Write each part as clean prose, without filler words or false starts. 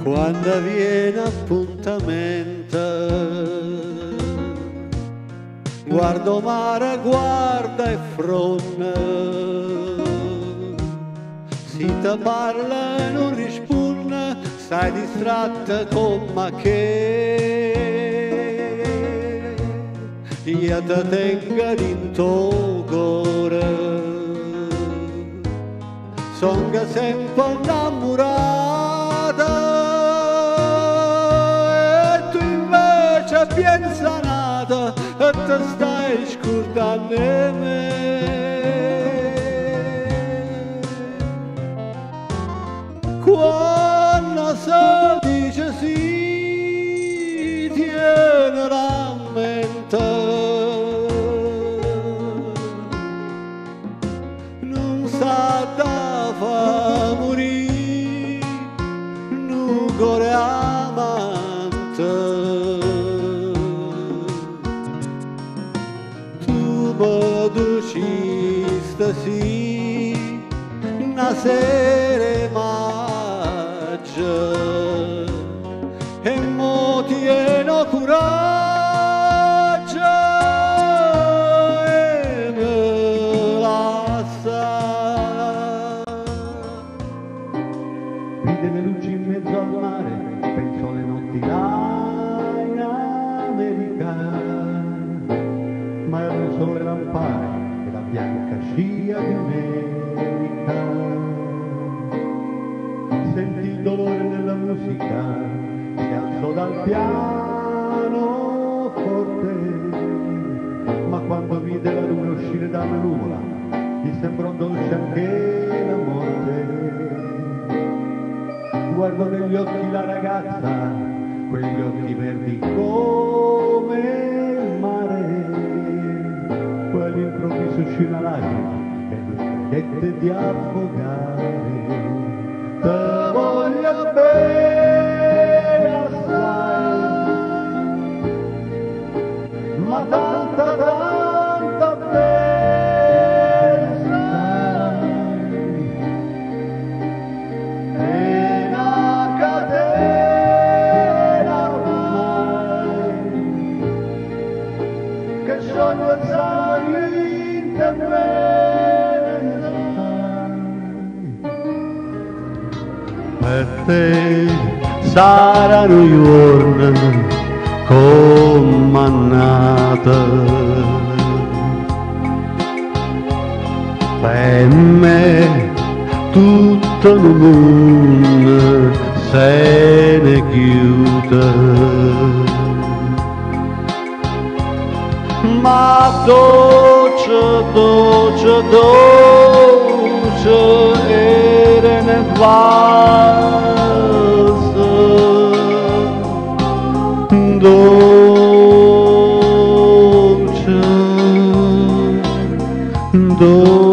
quando viene appuntamento. Guardo mare, guarda e fronna, si te parla e non risponde, stai distratta come che io te tenga dinto cuore. Son che sempre innamorata e tu invece ben sanata e te stai scordando me. Quando si dice sì, tiene la mente, non sa da fa morire, non cuore amante. Tu mi dicesti sì, una sera maggio, e mo tieno coraggio e me lascia. Vide le luci in mezzo al mare, penso alle notti là in America, ma erano solo le lampade e la bianca scia di America. Sentì il dolore nella musica, si alzò dal piano forte, ma quando vide la luna uscire dalla nuvola, gli sembrò dolce anche la morte. Guardò negli occhi la ragazza, quegli occhi verdi come il mare, poi all'improvviso uscì una lacrima e lui credette di affogare. Te voglio bene assai, ma tanta bene sai, è una catena ormai, che scioglie sai in te per te saranno giorni comandata, per me tutto il mondo se ne chiude, ma dolce, dolce, dolce era nel vaso, dolce, dolce.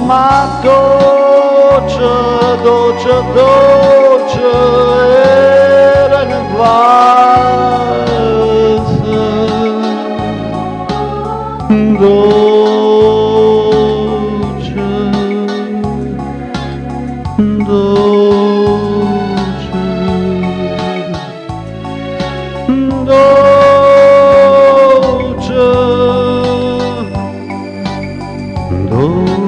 Ma dolce, dolce, dolce era nel vaso, dolce, dolce, dolce, dolce.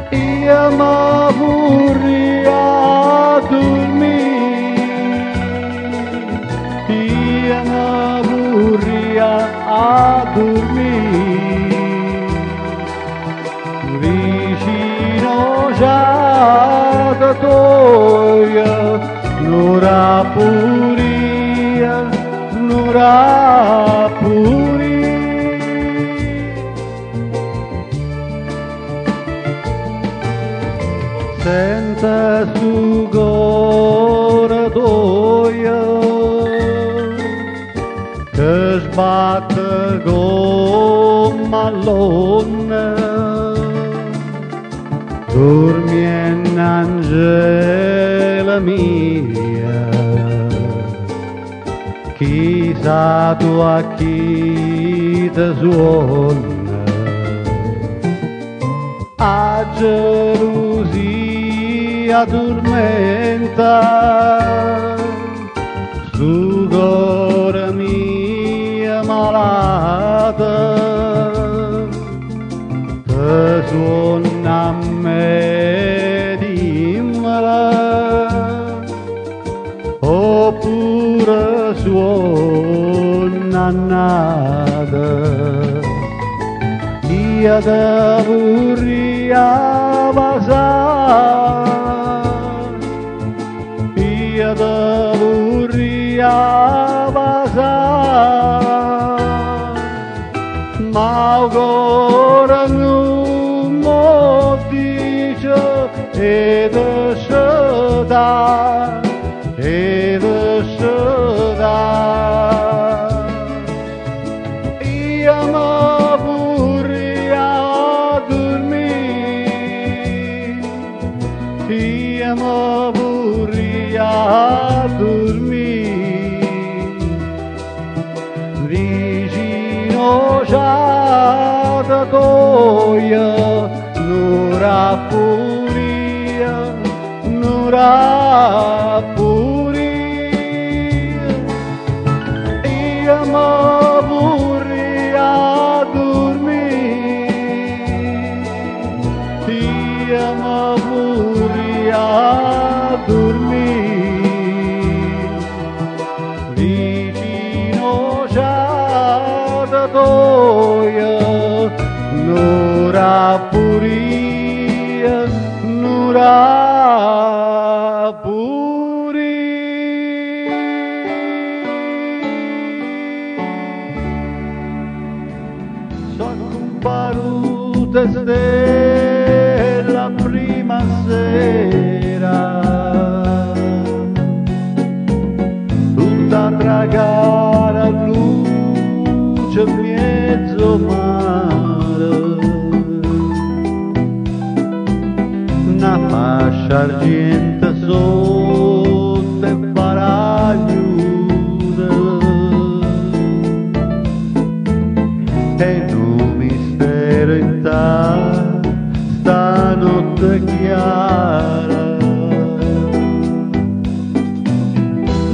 Io m'aburria a dormire, io m'aburria toia, nura puria, nura puria. Senza sugore toia, che sbatte come l'onna, dormi in angela mia, chissà tu a chi ti suona, a gelosia addormenta, su cuore mia malata, te suona a me dimmela, oppure suona nada, io te vorrei abbassare, io te vorrei abbassare, ma ancora non mi dice ed esceda, ed esceda. Io mi vorrei dormire, io mi vorrei dormire, vicino già da toia, nura puria, nura puria. Io mi vorrei dormire, io mi vorrei dormire, vicino già da toia, nura puria, nura puria. Sono comparute stella prima sera, tutta tragare a luce mezzo mare, una fascia argenta sotto e paragliude, e un mistero in sta notte chiara,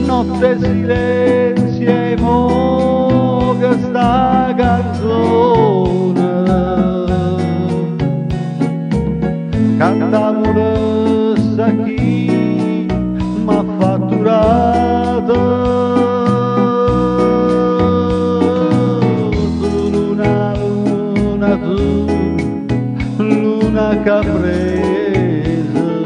notte silenzio e mo che sta canzone, cantamole sa chi m'ha fatturato, luna caprese,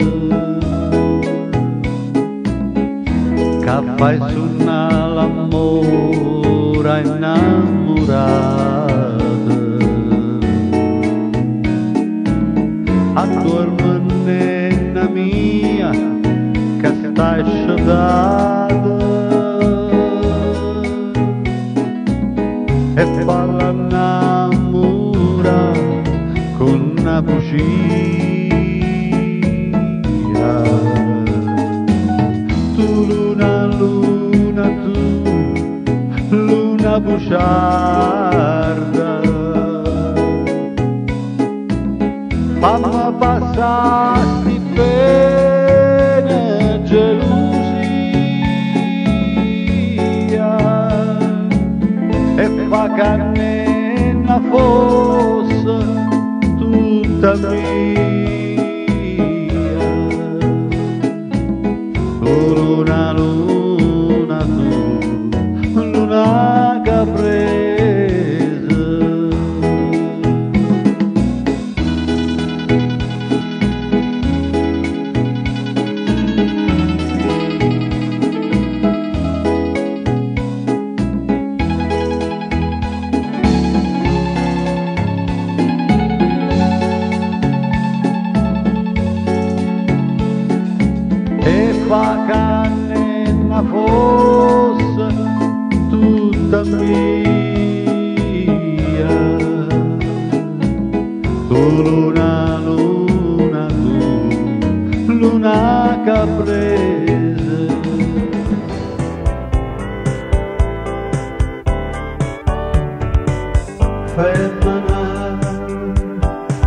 che fai suonare l'amore innamorato, addormenta mia che stai sciolata, e parla innamora con una bugia. Tu luna, luna, tu luna bugiarda, fammi passare pene gelosia, e fa che nella fosse tutta mia. Luna, luna, tu luna caprese, vacanze na fossa tutta mia. Tu luna, luna, tu, luna caprese. Femmina,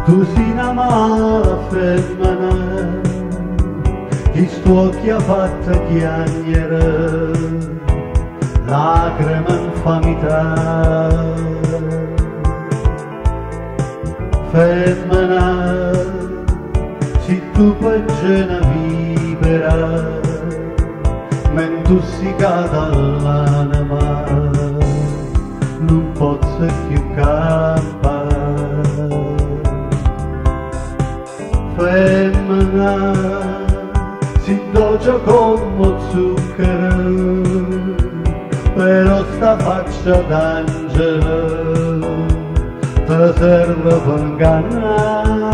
tu sei una mala femmina, chi sto occhi ha fatto chiagnere, lacrime infamità. Femmina, se tu pagina vivera, mentre si cade all'anima, non posso più campare. Femmina, si dolce come zucchero, però sta faccia d'angelo te serve per ingannare.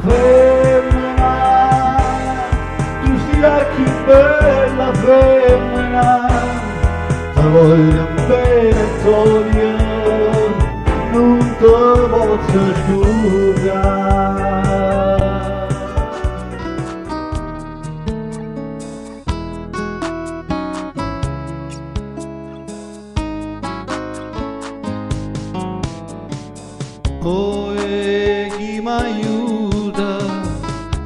Femmina, tu sei la più bella femmina, te voglio bene togliere, non te posso scusare. Oh, chi mi aiuta,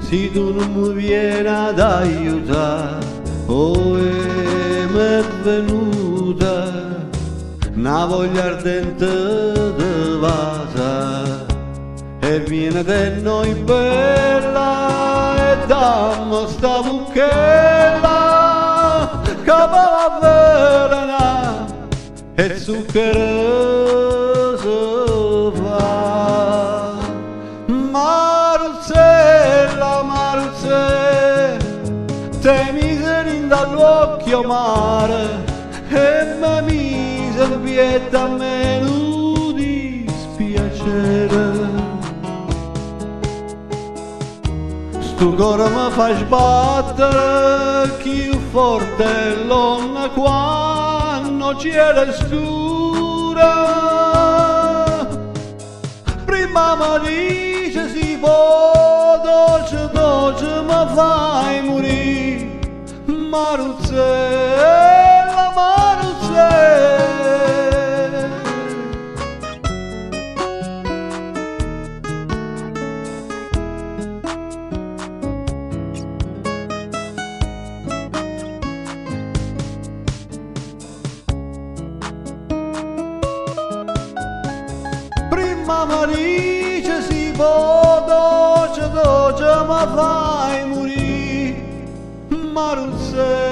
se tu non mi vieni ad aiutare. Oh, mi è venuta una voglia ardente di vasa, e viene da noi bella e dammi sta bucchella che va velena e zuccheroso va. Maruzzella, Maruzzella, te mise dall'occhio mare e mi mise in pietà a meno dispiacere. Sto cuore mi fa sbattere più forte l'onna quando cielo è scura. Prima mi dice si può, dolce, dolce mi fai morire. Maruzzella, Maruzzella. Prima mi dice si può, dolce, dolce mi fai morire. Maruzzella.